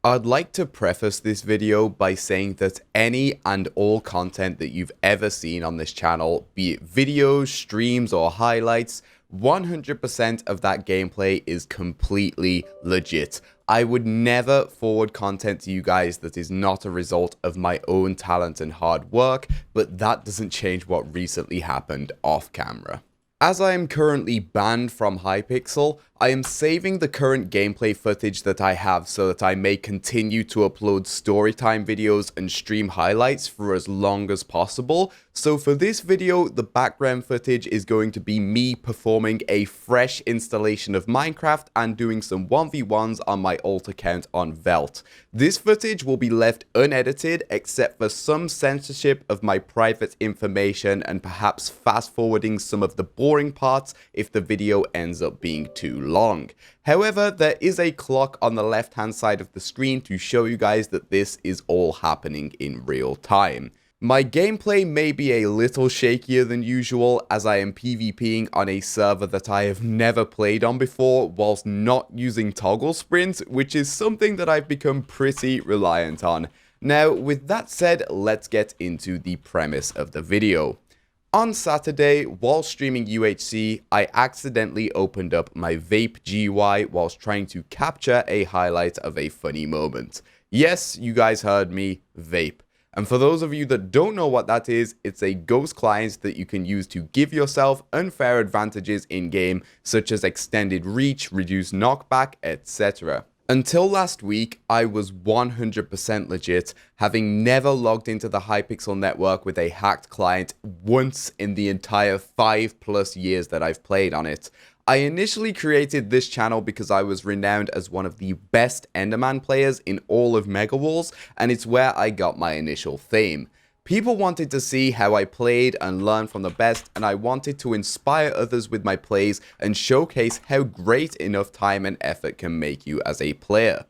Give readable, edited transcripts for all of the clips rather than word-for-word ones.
I'd like to preface this video by saying that any and all content that you've ever seen on this channel, be it videos, streams, or highlights, 100% of that gameplay is completely legit. I would never forward content to you guys that is not a result of my own talent and hard work, but that doesn't change what recently happened off camera. As I am currently banned from Hypixel, I am saving the current gameplay footage that I have so that I may continue to upload storytime videos and stream highlights for as long as possible. So for this video, the background footage is going to be me performing a fresh installation of Minecraft and doing some 1v1s on my alt account on Velt. This footage will be left unedited except for some censorship of my private information and perhaps fast forwarding some of the boring parts if the video ends up being too long. However, there is a clock on the left hand side of the screen to show you guys that this is all happening in real time. My gameplay may be a little shakier than usual as I am PvPing on a server that I have never played on before whilst not using toggle sprint, which is something that I've become pretty reliant on. Now, with that said, let's get into the premise of the video. On Saturday, while streaming UHC, I accidentally opened up my vape GUI whilst trying to capture a highlight of a funny moment. Yes, you guys heard me, vape. And for those of you that don't know what that is, it's a ghost client that you can use to give yourself unfair advantages in-game, such as extended reach, reduced knockback, etc. Until last week, I was 100% legit, having never logged into the Hypixel network with a hacked client once in the entire 5+ years that I've played on it. I initially created this channel because I was renowned as one of the best Enderman players in all of Mega Walls, and it's where I got my initial fame. People wanted to see how I played and learn from the best, and I wanted to inspire others with my plays and showcase how great enough time and effort can make you as a player.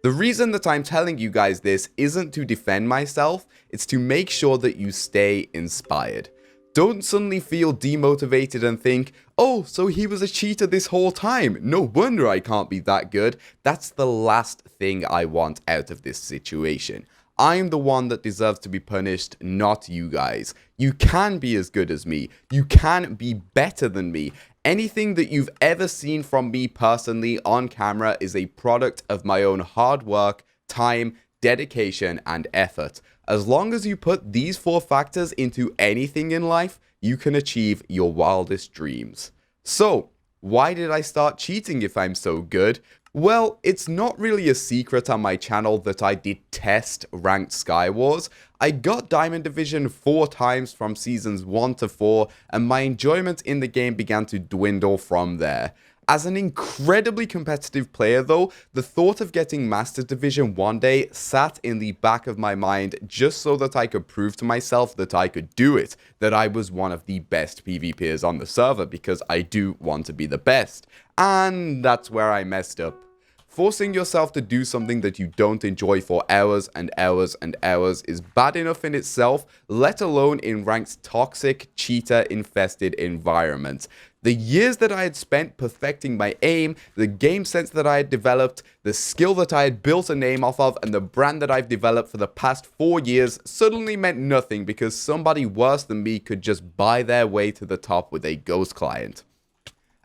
The reason that I'm telling you guys this isn't to defend myself, it's to make sure that you stay inspired. Don't suddenly feel demotivated and think, oh, so he was a cheater this whole time, no wonder I can't be that good. That's the last thing I want out of this situation. I'm the one that deserves to be punished, not you guys. You can be as good as me. You can be better than me. Anything that you've ever seen from me personally on camera is a product of my own hard work, time, dedication, and effort. As long as you put these 4 factors into anything in life, you can achieve your wildest dreams. So, why did I start cheating if I'm so good? Well, it's not really a secret on my channel that I detest ranked Skywars. I got Diamond Division 4 times from seasons 1 to 4, and my enjoyment in the game began to dwindle from there. As an incredibly competitive player though, the thought of getting Master Division one day sat in the back of my mind just so that I could prove to myself that I could do it, that I was one of the best PvPers on the server, because I do want to be the best. And that's where I messed up. Forcing yourself to do something that you don't enjoy for hours and hours and hours is bad enough in itself, let alone in ranked toxic, cheater-infested environments. The years that I had spent perfecting my aim, the game sense that I had developed, the skill that I had built a name off of, and the brand that I've developed for the past 4 years suddenly meant nothing because somebody worse than me could just buy their way to the top with a ghost client.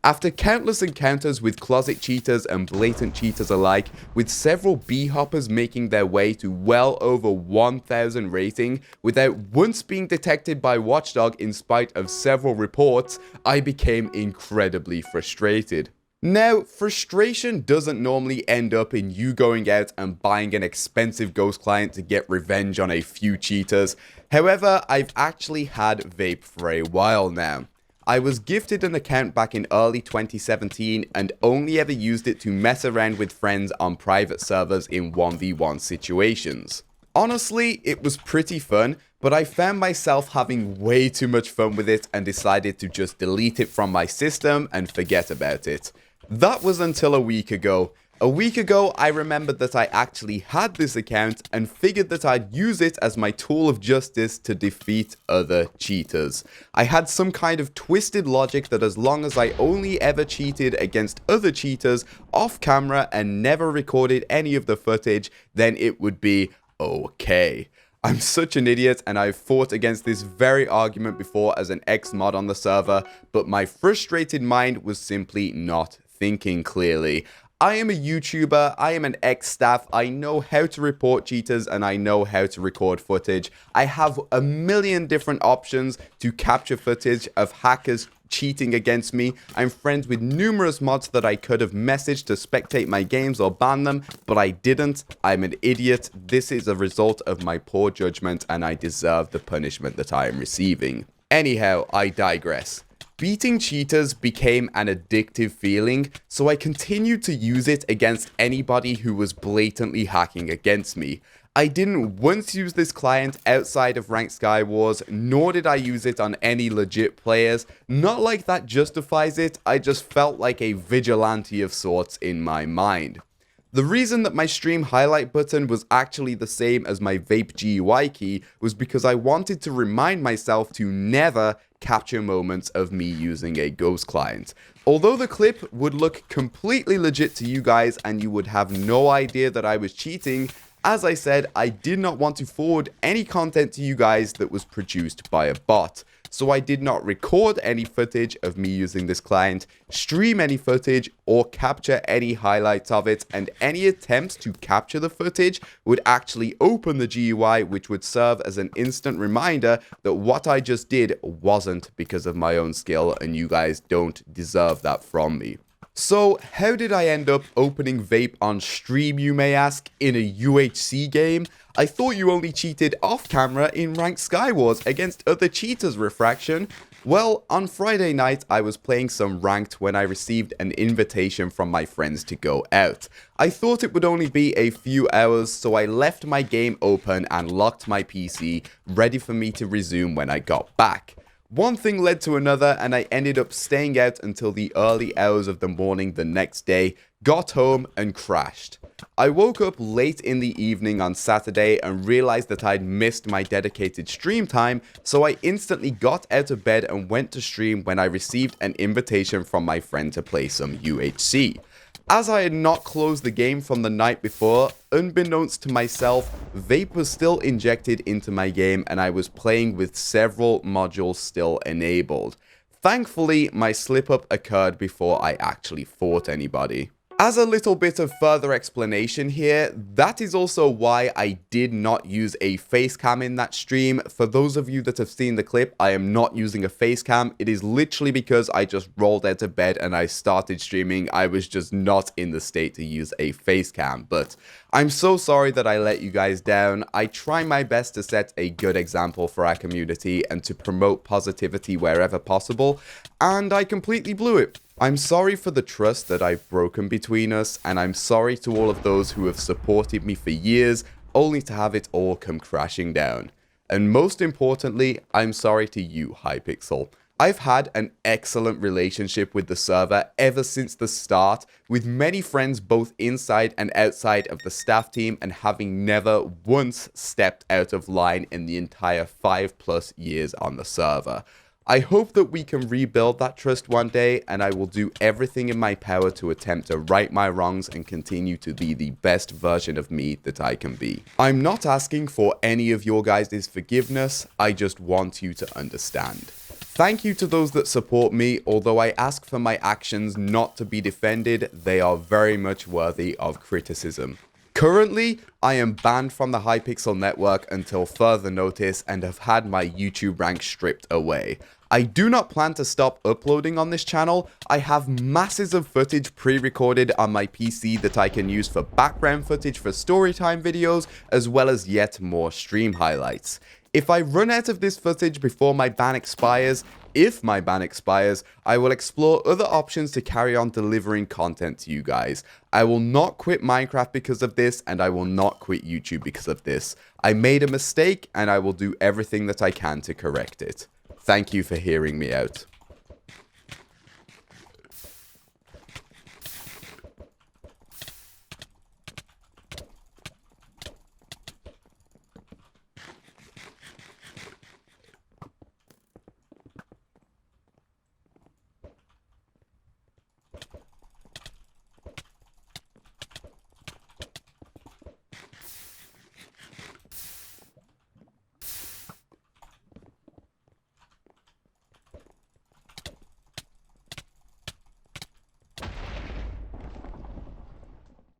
After countless encounters with closet cheaters and blatant cheaters alike, with several B-hoppers making their way to well over 1000 rating, without once being detected by Watchdog in spite of several reports, I became incredibly frustrated. Now, frustration doesn't normally end up in you going out and buying an expensive ghost client to get revenge on a few cheaters. However, I've actually had vape for a while now. I was gifted an account back in early 2017 and only ever used it to mess around with friends on private servers in 1v1 situations. Honestly, it was pretty fun, but I found myself having way too much fun with it and decided to just delete it from my system and forget about it. That was until a week ago. A week ago, I remembered that I actually had this account and figured that I'd use it as my tool of justice to defeat other cheaters. I had some kind of twisted logic that as long as I only ever cheated against other cheaters off camera and never recorded any of the footage, then it would be okay. I'm such an idiot, and I've fought against this very argument before as an ex-mod on the server, but my frustrated mind was simply not thinking clearly. I am a YouTuber, I am an ex-staff, I know how to report cheaters and I know how to record footage. I have a million different options to capture footage of hackers cheating against me. I'm friends with numerous mods that I could have messaged to spectate my games or ban them, but I didn't. I'm an idiot. This is a result of my poor judgment and I deserve the punishment that I am receiving. Anyhow, I digress. Beating cheaters became an addictive feeling, so I continued to use it against anybody who was blatantly hacking against me. I didn't once use this client outside of Ranked Skywars, nor did I use it on any legit players. Not like that justifies it, I just felt like a vigilante of sorts in my mind. The reason that my stream highlight button was actually the same as my vape GUI key was because I wanted to remind myself to never capture moments of me using a ghost client. Although the clip would look completely legit to you guys and you would have no idea that I was cheating, as I said, I did not want to forward any content to you guys that was produced by a bot. So I did not record any footage of me using this client, stream any footage, or capture any highlights of it, and any attempts to capture the footage would actually open the GUI, which would serve as an instant reminder that what I just did wasn't because of my own skill, and you guys don't deserve that from me. So, how did I end up opening vape on stream, you may ask, in a UHC game? I thought you only cheated off camera in Ranked Skywars against other cheaters, Refraction. Well, on Friday night, I was playing some Ranked when I received an invitation from my friends to go out. I thought it would only be a few hours, so I left my game open and locked my PC, ready for me to resume when I got back. One thing led to another, and I ended up staying out until the early hours of the morning the next day, got home, and crashed. I woke up late in the evening on Saturday and realized that I'd missed my dedicated stream time, so I instantly got out of bed and went to stream when I received an invitation from my friend to play some UHC. As I had not closed the game from the night before, unbeknownst to myself, vape was still injected into my game and I was playing with several modules still enabled. Thankfully, my slip-up occurred before I actually fought anybody. As a little bit of further explanation here, that is also why I did not use a face cam in that stream. For those of you that have seen the clip, I am not using a face cam. It is literally because I just rolled out of bed and I started streaming. I was just not in the state to use a face cam, but I'm so sorry that I let you guys down. I try my best to set a good example for our community and to promote positivity wherever possible, and I completely blew it. I'm sorry for the trust that I've broken between us, and I'm sorry to all of those who have supported me for years, only to have it all come crashing down. And most importantly, I'm sorry to you, Hypixel. I've had an excellent relationship with the server ever since the start, with many friends both inside and outside of the staff team, and having never once stepped out of line in the entire 5+ years on the server. I hope that we can rebuild that trust one day, and I will do everything in my power to attempt to right my wrongs and continue to be the best version of me that I can be. I'm not asking for any of your guys' forgiveness, I just want you to understand. Thank you to those that support me. Although I ask for my actions not to be defended, they are very much worthy of criticism. Currently, I am banned from the Hypixel network until further notice and have had my YouTube rank stripped away. I do not plan to stop uploading on this channel. I have masses of footage pre-recorded on my PC that I can use for background footage for storytime videos, as well as yet more stream highlights. If I run out of this footage before my ban expires, if my ban expires, I will explore other options to carry on delivering content to you guys. I will not quit Minecraft because of this, and I will not quit YouTube because of this. I made a mistake, and I will do everything that I can to correct it. Thank you for hearing me out.